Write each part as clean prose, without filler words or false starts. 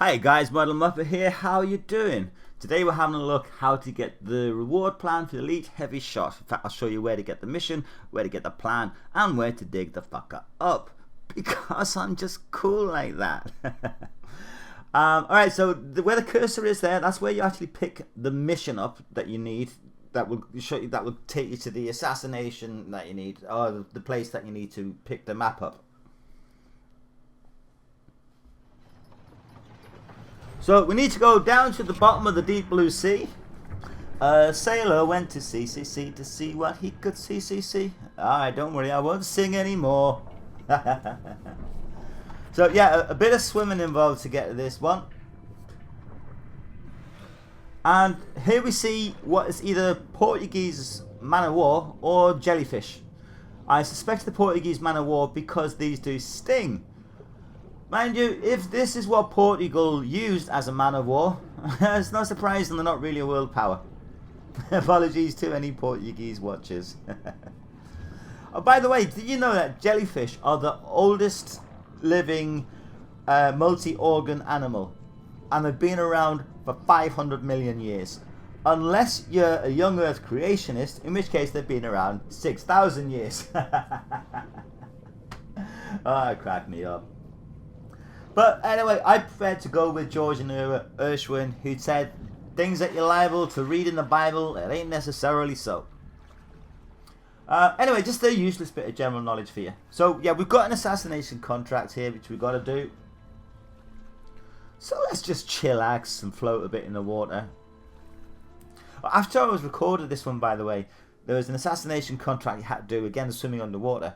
Hi guys, Model Muppet here, how you doing? Today we're having a look how to get the reward plan for Elite Heavy Shot. In fact, I'll show you where to get the mission, where to get the plan, and where to dig the fucker up. Because I'm just cool like that. Alright, so where the cursor is there, that's where you actually pick the mission up that you need. That will show you, that will take you to the assassination that you need, or the place that you need to pick the map up. So we need to go down to the bottom of the deep blue sea. A sailor went to CCC to see what he could see. Alright, don't worry, I won't sing anymore. So yeah, a bit of swimming involved to get to this one. And here we see what is either Portuguese man-of-war or jellyfish. I suspect the Portuguese man-of-war because these do sting. Mind you, if this is what Portugal used as a man-of-war, it's not surprising they're not really a world power. Apologies to any Portuguese watchers. Oh, by the way, did you know that jellyfish are the oldest living multi-organ animal? And they've been around for 500 million years. Unless you're a young Earth creationist, in which case they've been around 6,000 years. Oh, crack me up. But anyway, I prefer to go with George and Gershwin, who said, things that you're liable to read in the Bible, it ain't necessarily so. Anyway, just a useless bit of general knowledge for you. So yeah, we've got an assassination contract here, which we've got to do. So let's just chillax and float a bit in the water. After I was recorded this one, by the way, there was an assassination contract you had to do, again swimming underwater.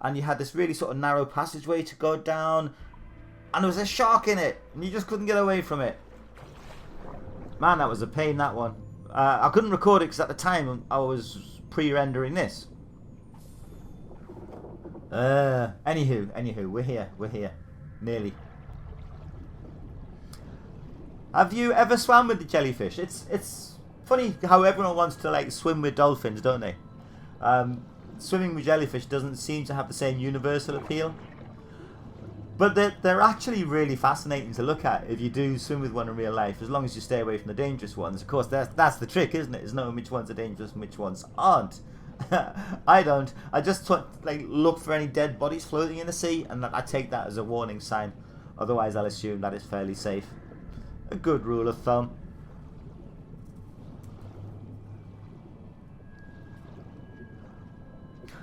And you had this really sort of narrow passageway to go down. And there was a shark in it, and you just couldn't get away from it. Man, that was a pain, that one. I couldn't record it because at the time I was pre-rendering this. Anywho, we're here. Nearly. Have you ever swam with the jellyfish? It's funny how everyone wants to like swim with dolphins, don't they? Swimming with jellyfish doesn't seem to have the same universal appeal. But they're actually really fascinating to look at if you do swim with one in real life, as long as you stay away from the dangerous ones. Of course, that's the trick, isn't it? Is knowing which ones are dangerous and which ones aren't. I don't. I just look for any dead bodies floating in the sea, and I take that as a warning sign. Otherwise, I'll assume that it's fairly safe. A good rule of thumb.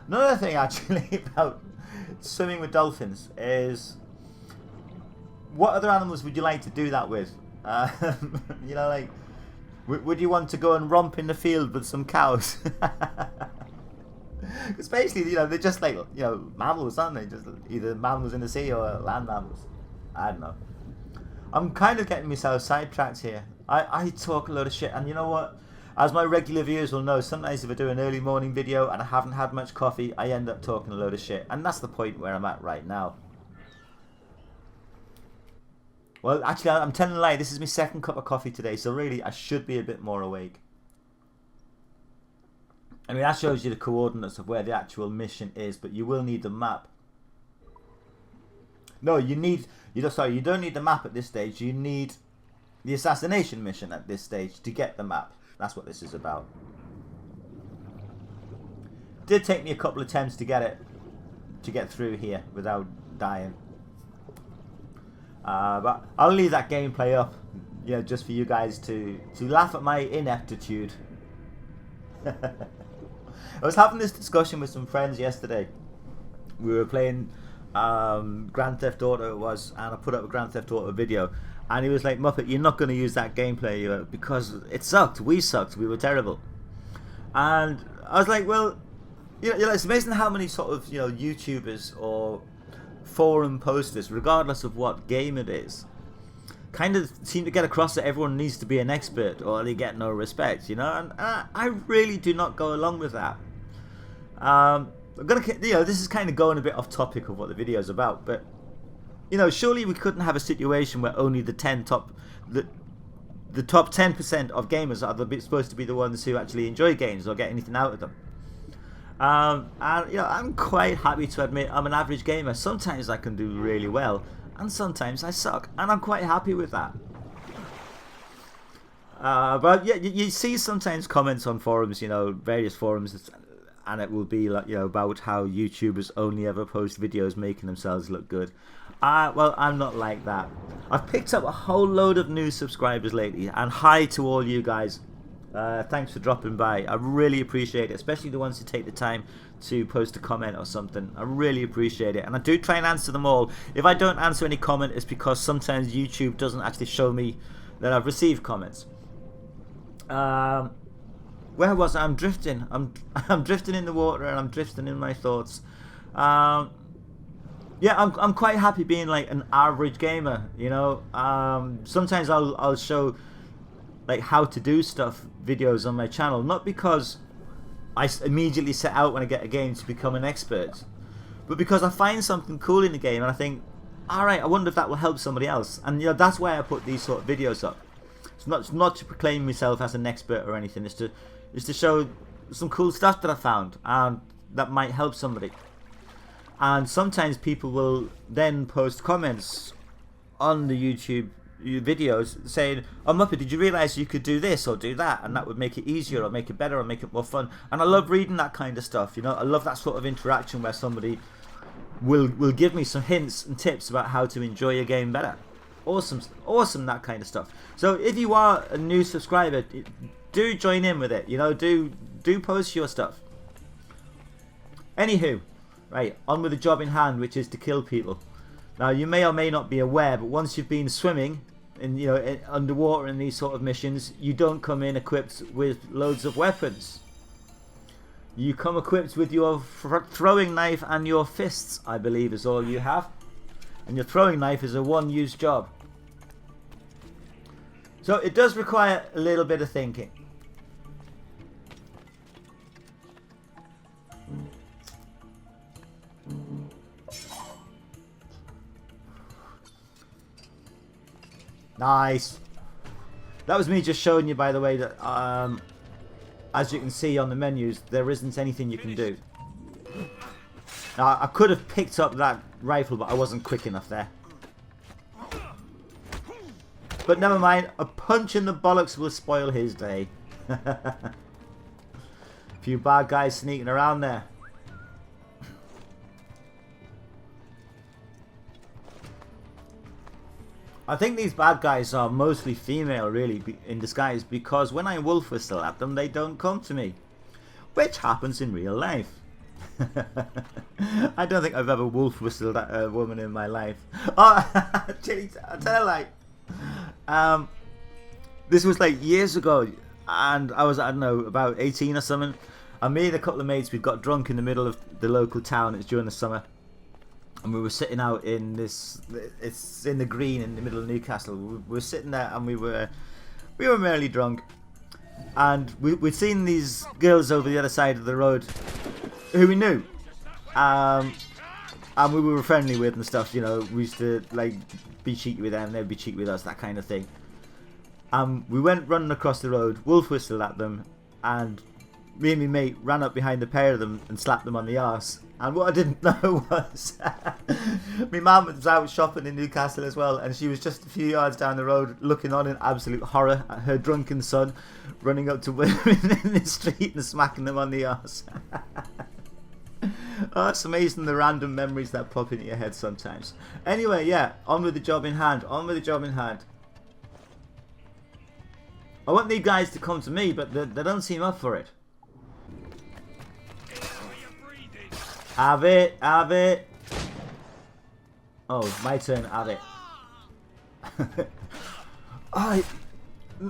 Another thing, actually, about swimming with dolphins is, what other animals would you like to do that with? You know, like, would you want to go and romp in the field with some cows? Because basically, you know, they're just like, you know, mammals, aren't they? Just either mammals in the sea or land mammals. I don't know. I'm kind of getting myself sidetracked here. I talk a load of shit, and you know what? As my regular viewers will know, sometimes if I do an early morning video and I haven't had much coffee, I end up talking a load of shit. And that's the point where I'm at right now. Well, actually, I'm telling a lie. This is my second cup of coffee today, so really, I should be a bit more awake. I mean, that shows you the coordinates of where the actual mission is, but you will need the map. No, you don't need the map at this stage. You need the assassination mission at this stage to get the map. That's what this is about. Did take me a couple of attempts to get through here without dying. But I'll leave that gameplay up, you know, just for you guys to laugh at my ineptitude. I was having this discussion with some friends yesterday. We were playing Grand Theft Auto, it was, and I put up a Grand Theft Auto video, and he was like, Muppet, you're not going to use that gameplay because it sucked. We sucked. We were terrible. And I was like, well, you know, it's amazing how many sort of, you know, YouTubers or forum posters, regardless of what game it is, kind of seem to get across that everyone needs to be an expert or they get no respect, you know, and I really do not go along with that. I'm gonna, you know, this is kind of going a bit off topic of what the video is about, but you know, surely we couldn't have a situation where only the top 10% of gamers are supposed to be the ones who actually enjoy games or get anything out of them. And you know, I'm quite happy to admit I'm an average gamer. Sometimes I can do really well, and sometimes I suck, and I'm quite happy with that. But yeah, you see sometimes comments on forums, you know, various forums, and it will be like, you know, about how YouTubers only ever post videos making themselves look good. Well, I'm not like that. I've picked up a whole load of new subscribers lately, and hi to all you guys. Thanks for dropping by. I really appreciate it, especially the ones who take the time to post a comment or something. I really appreciate it, and I do try and answer them all. If I don't answer any comment, it's because sometimes YouTube doesn't actually show me that I've received comments. Where was I? I'm drifting. I'm drifting in the water, and I'm drifting in my thoughts. Yeah, I'm quite happy being like an average gamer, you know. Sometimes I'll show like how to do stuff videos on my channel, not because I immediately set out when I get a game to become an expert, but because I find something cool in the game and I think, alright, I wonder if that will help somebody else. And you know, that's why I put these sort of videos up. It's not to proclaim myself as an expert or anything. It's to show some cool stuff that I found and that might help somebody. And sometimes people will then post comments on the YouTube videos saying, "Oh Muppet, did you realise you could do this or do that, and that would make it easier or make it better or make it more fun?" And I love reading that kind of stuff. You know, I love that sort of interaction where somebody will give me some hints and tips about how to enjoy a game better. Awesome, that kind of stuff. So if you are a new subscriber, do join in with it. You know, do post your stuff. Anywho, right, on with the job in hand, which is to kill people. Now, you may or may not be aware, but once you've been swimming in, you know, underwater in these sort of missions, you don't come in equipped with loads of weapons. You come equipped with your throwing knife and your fists, I believe, is all you have. And your throwing knife is a one-use job. So it does require a little bit of thinking. Nice. That was me just showing you, by the way, that as you can see on the menus, there isn't anything you can do. Now, I could have picked up that rifle, but I wasn't quick enough there. But never mind, a punch in the bollocks will spoil his day. A few bad guys sneaking around there. I think these bad guys are mostly female, really, in disguise, because when I wolf whistle at them, they don't come to me. Which happens in real life. I don't think I've ever wolf whistled at a woman in my life. Oh, jeez, I tell you, like, this was like years ago, and I was, I don't know, about 18 or something, and me and a couple of mates, we got drunk in the middle of the local town. It's during the summer, and we were sitting out in this, it's in the green in the middle of Newcastle. We were sitting there, and we were merrily drunk, and we'd seen these girls over the other side of the road who we knew, and we were friendly with and stuff. You know, we used to like be cheeky with them, they'd be cheeky with us, that kind of thing. We went running across the road, wolf whistled at them, and me and my mate ran up behind the pair of them and slapped them on the arse. And what I didn't know was my mum was out shopping in Newcastle as well, and she was just a few yards down the road looking on in absolute horror at her drunken son running up to women in the street and smacking them on the arse. Oh, it's amazing the random memories that pop into your head sometimes. Anyway, yeah, on with the job in hand. On with the job in hand. I want these guys to come to me, but they don't seem up for it. Have it, have it. Oh, my turn, have it. Oh,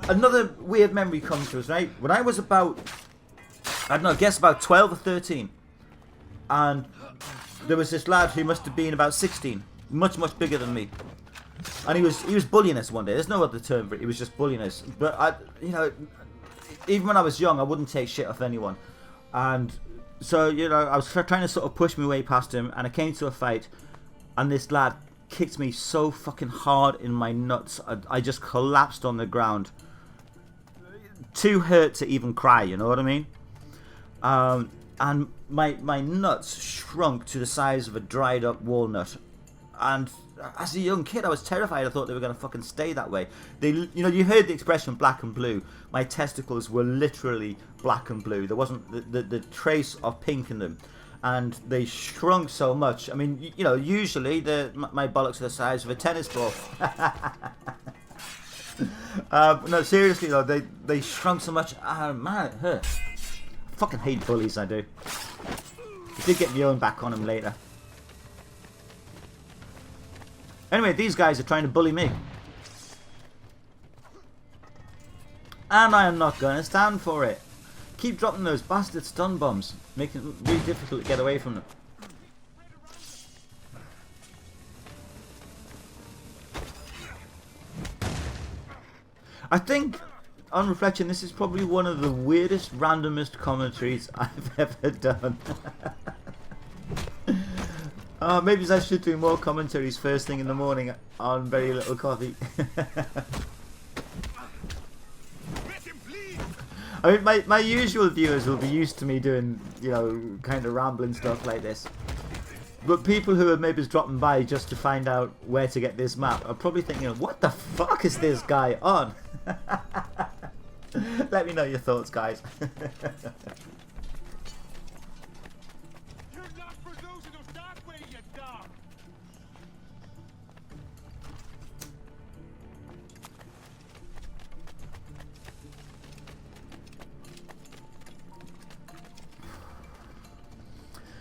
another weird memory comes to us, right? When I was about, I don't know, I guess about 12 or 13. And there was this lad who must have been about 16. Much, much bigger than me. And he was bullying us one day. There's no other term for it. He was just bullying us. But, you know, even when I was young, I wouldn't take shit off anyone. And so, you know, I was trying to sort of push my way past him, and I came to a fight, and this lad kicked me so fucking hard in my nuts, I just collapsed on the ground. Too hurt to even cry, you know what I mean? And my nuts shrunk to the size of a dried up walnut. And as a young kid, I was terrified. I thought they were going to fucking stay that way. They, you know, you heard the expression black and blue. My testicles were literally black and blue. There wasn't the trace of pink in them. And they shrunk so much. I mean, you know, usually my bollocks are the size of a tennis ball. No, seriously though, they shrunk so much. Man, it hurt. I fucking hate bullies, I do. I did get my own back on them later. Anyway, these guys are trying to bully me. And I am not going to stand for it. Keep dropping those bastard stun bombs, making it really difficult to get away from them. I think, on reflection, this is probably one of the weirdest, randomest commentaries I've ever done. Maybe I should do more commentaries first thing in the morning on very little coffee. I mean, my usual viewers will be used to me doing, you know, kind of rambling stuff like this. But people who are maybe dropping by just to find out where to get this map are probably thinking, what the fuck is this guy on? Let me know your thoughts, guys.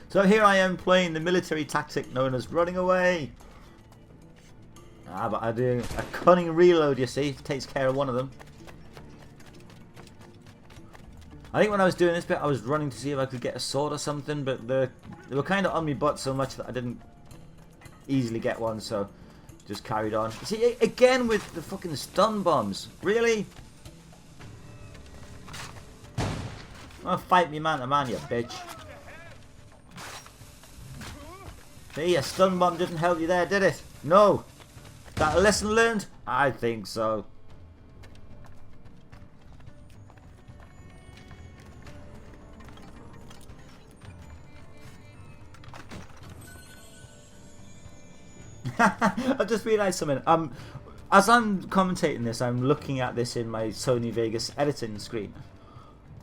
So here I am playing the military tactic known as running away. But I do a cunning reload, you see. It takes care of one of them. I think when I was doing this bit, I was running to see if I could get a sword or something, but they were kind of on me butt so much that I didn't easily get one, so just carried on. See, again with the fucking stun bombs. Really? Well, fight me man to man, you bitch. See, a stun bomb didn't help you there, did it? No. That a lesson learned? I think so. I've just realised something. As I'm commentating this, I'm looking at this in my Sony Vegas editing screen,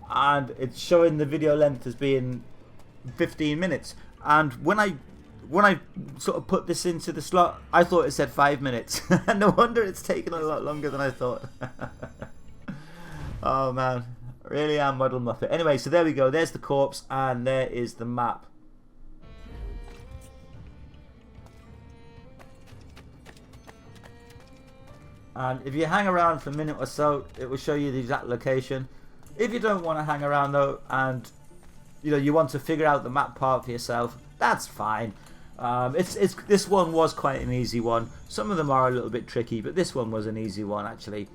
and it's showing the video length as being 15 minutes. And when I sort of put this into the slot, I thought it said 5 minutes. No wonder it's taken a lot longer than I thought. Oh man, really am Muddle Muppet. Anyway, so there we go. There's the corpse, and there is the map. And if you hang around for a minute or so, it will show you the exact location. If you don't want to hang around though, and you know you want to figure out the map part for yourself, that's fine. This one was quite an easy one. Some of them are a little bit tricky, but this one was an easy one actually.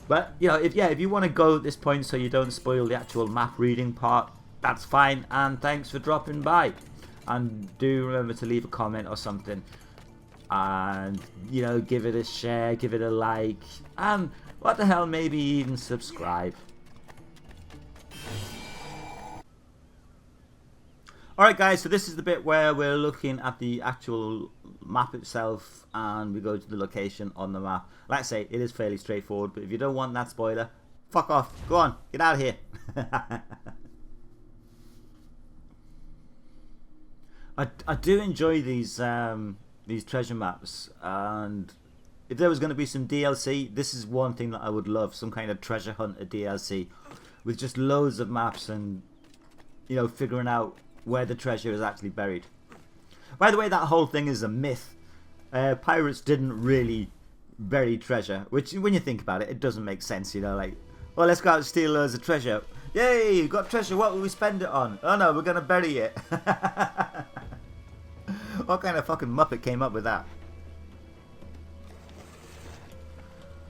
But you know, if you want to go at this point so you don't spoil the actual map reading part, that's fine. And thanks for dropping by. And do remember to leave a comment or something. And you know, give it a share, give it a like, and what the hell, maybe even subscribe. Alright guys, so this is the bit where we're looking at the actual map itself, and we go to the location on the map. Like I say, it is fairly straightforward, but if you don't want that spoiler, fuck off, go on, get out of here. I do enjoy these treasure maps, and if there was going to be some DLC, this is one thing that I would love, some kind of treasure hunter DLC with just loads of maps and, you know, figuring out where the treasure is actually buried. By the way, that whole thing is a myth. Pirates didn't really bury treasure, which when you think about it, it doesn't make sense, you know, like, well, let's go out and steal loads of treasure. Yay, you got treasure, what will we spend it on? Oh no, we're going to bury it. What kind of fucking Muppet came up with that?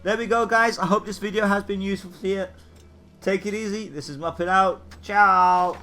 There we go guys, I hope this video has been useful for you. Take it easy, this is Muppet out, ciao!